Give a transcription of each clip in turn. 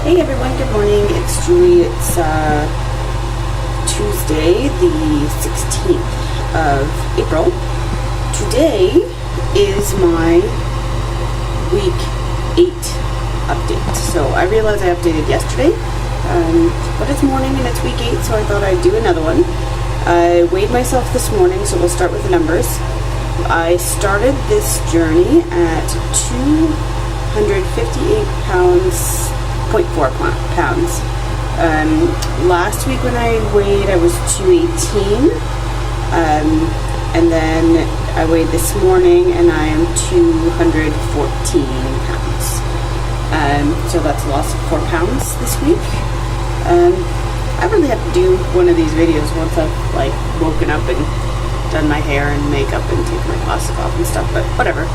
Hey everyone, good morning. It's Julie. It's Tuesday, the 16th of April. Today is my week 8 update. So I realized I updated yesterday, but it's morning and it's week 8, so I thought I'd do another one. I weighed myself this morning, so we'll start with the numbers. I started this journey at 258 pounds, 0.4 pounds. Last week when I weighed, I was 218, and then I weighed this morning and I am 214 pounds. So that's a loss of 4 pounds this week. I really have to do one of these videos once I've woken up and done my hair and makeup and taken my glasses off and stuff, but whatever.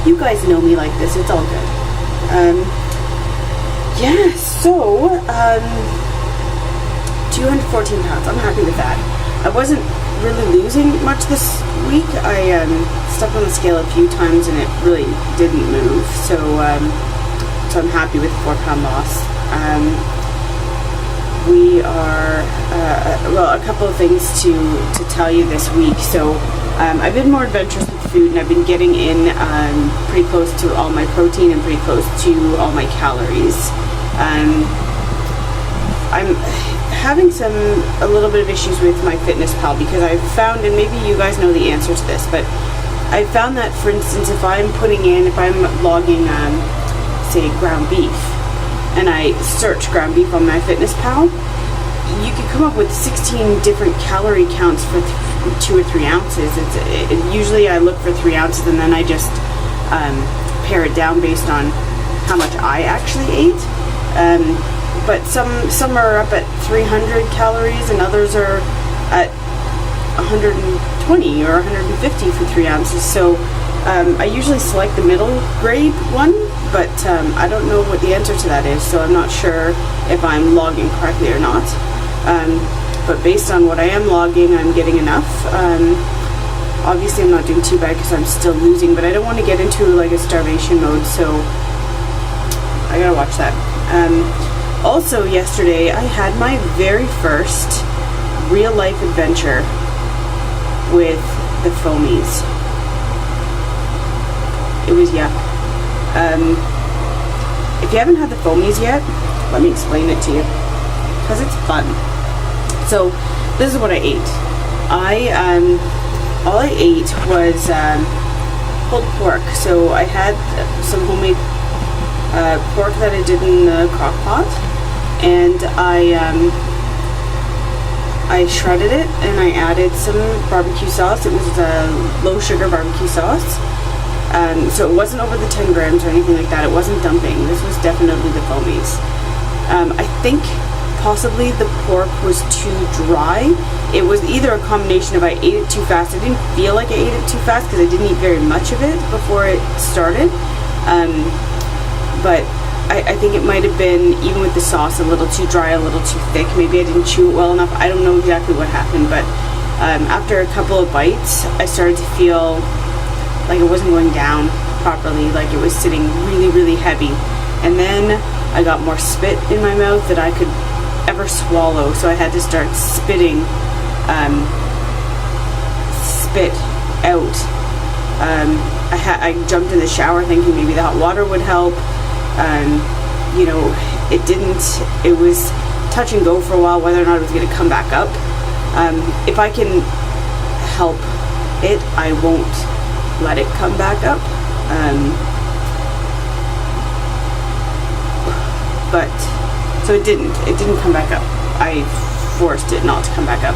You guys know me like this, it's all good. Yeah, so 214 pounds, I'm happy with that. I wasn't really losing much this week. I stepped on the scale a few times and it really didn't move, so I'm happy with the 4 pound loss. We are, well, a couple of things to tell you this week. So I've been more adventurous with food, and I've been getting in pretty close to all my protein and pretty close to all my calories. I'm having a little bit of issues with my Fitness Pal, because I've found, and maybe you guys know the answer to this, but I found that, for instance, if I'm logging, say, ground beef, and I search ground beef on my Fitness Pal, you can come up with 16 different calorie counts for 2 or 3 ounces. Usually I look for 3 ounces and then I just pare it down based on how much I actually ate. But some are up at 300 calories and others are at 120 or 150 for 3 ounces. So I usually select the middle grade one, but I don't know what the answer to that is, so I'm not sure if I'm logging correctly or not. But based on what I am logging, I'm getting enough. Obviously I'm not doing too bad because I'm still losing, but I don't want to get into a starvation mode, so I gotta watch that. Also yesterday I had my very first real life adventure with the foamies. It was yuck. If you haven't had the foamies yet, let me explain it to you, because it's fun. So this is what I ate. All I ate was pulled pork. So I had some homemade pork that I did in the crock pot, and I shredded it and I added some barbecue sauce. It was low sugar barbecue sauce. So it wasn't over the 10 grams or anything like that. It wasn't dumping. This was definitely the foamies. I think possibly the pork was too dry. It was either a combination of I ate it too fast. I didn't feel like I ate it too fast because I didn't eat very much of it before it started. But I think it might have been, even with the sauce, a little too dry, a little too thick. Maybe I didn't chew it well enough. I don't know exactly what happened, but after a couple of bites, I started to feel like it wasn't going down properly, like it was sitting really, really heavy. And then I got more spit in my mouth that I could ever swallow, so I had to start spitting spit out. I jumped in the shower thinking maybe the hot water would help. You know, it didn't. It was touch and go for a while whether or not it was going to come back up. If I can help it, I won't let it come back up. But so it didn't come back up. I forced it not to come back up.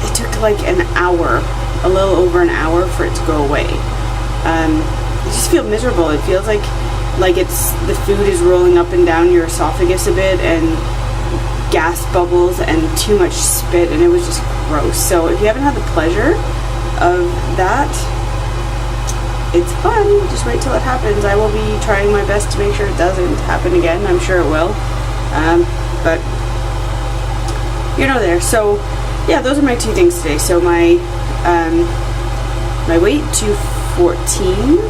It took like an hour, a little over an hour for it to go away. You just feel miserable. It feels like the food is rolling up and down your esophagus a bit, and gas bubbles and too much spit, and it was just gross. So if you haven't had the pleasure of that, it's fun. Just wait till it happens. I will be trying my best to make sure it doesn't happen again. I'm sure it will. But you're not there. So yeah, those are my 2 things today. So my weight 214,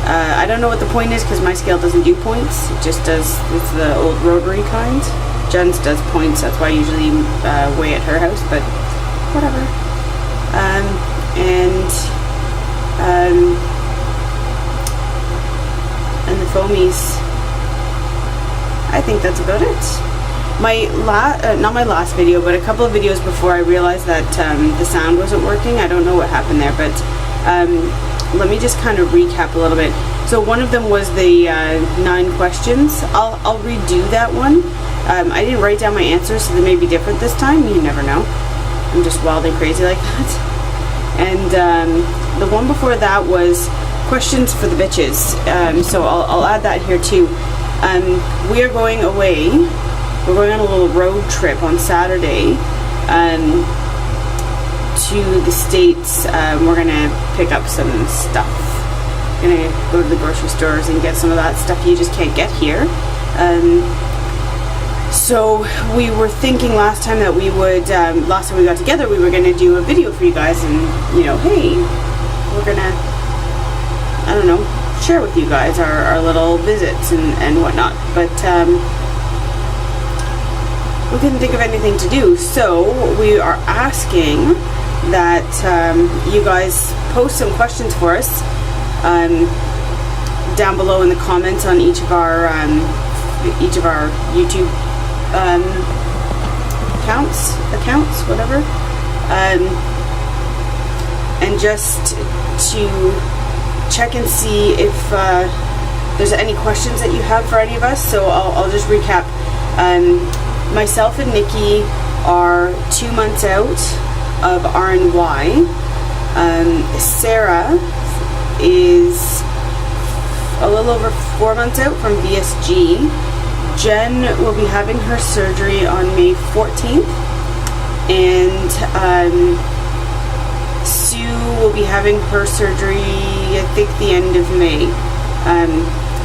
I don't know what the point is because my scale doesn't do points. It just does, it's the old rotary kind. Jen's does points, that's why I usually weigh at her house, but whatever. And the foamies. I think that's about it. My not my last video, but a couple of videos before, I realized that the sound wasn't working. I don't know what happened there, but let me just kind of recap a little bit. So one of them was the 9 questions. I'll redo that one. I didn't write down my answers, so they may be different this time. You never know. I'm just wild and crazy like that. And the one before that was questions for the bitches. So I'll add that here too. We are going away. We're going on a little road trip on Saturday to the States. We're gonna pick up some stuff. Gonna go to the grocery stores and get some of that stuff you just can't get here. So we were thinking last time that we would, last time we got together, we were gonna do a video for you guys, and you know, hey, we're gonna, I don't know, share with you guys our little visits and whatnot. But we couldn't think of anything to do, so we are asking that you guys post some questions for us down below in the comments on each of our YouTube accounts, whatever, and just to check and see if there's any questions that you have for any of us. So I'll just recap. Myself and Nikki are 2 months out of RNY. Sarah is a little over 4 months out from VSG. Jen will be having her surgery on May 14th, and Sue will be having her surgery, I think, the end of May.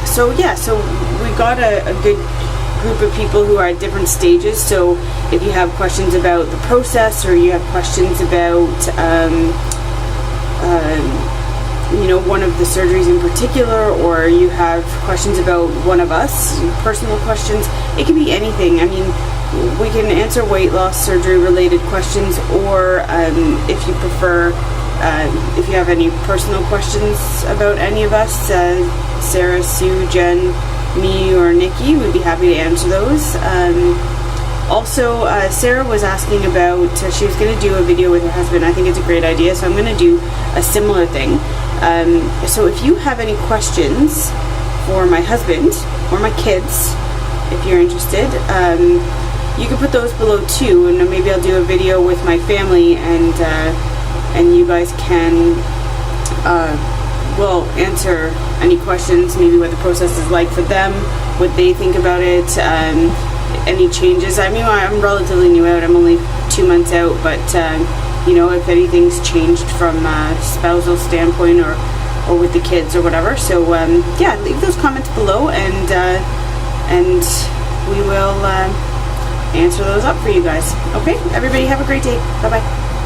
So yeah, so we've got a good group of people who are at different stages. So if you have questions about the process, or you have questions about you know, one of the surgeries in particular, or you have questions about one of us, personal questions, it can be anything. I mean, we can answer weight loss surgery related questions, or if you prefer, if you have any personal questions about any of us, Sarah, Sue, Jen, me, or Nikki, we'd be happy to answer those. Also, Sarah was asking about, she was going to do a video with her husband. I think it's a great idea, so I'm going to do a similar thing. So if you have any questions for my husband or my kids, if you're interested, you can put those below too, and maybe I'll do a video with my family, and you guys can will answer any questions, maybe what the process is like for them, what they think about it, any changes. I mean, I'm relatively new out, I'm only 2 months out, but you know, if anything's changed from a spousal standpoint, or with the kids or whatever. So yeah, leave those comments below, and we will answer those up for you guys. Okay, everybody have a great day. Bye bye.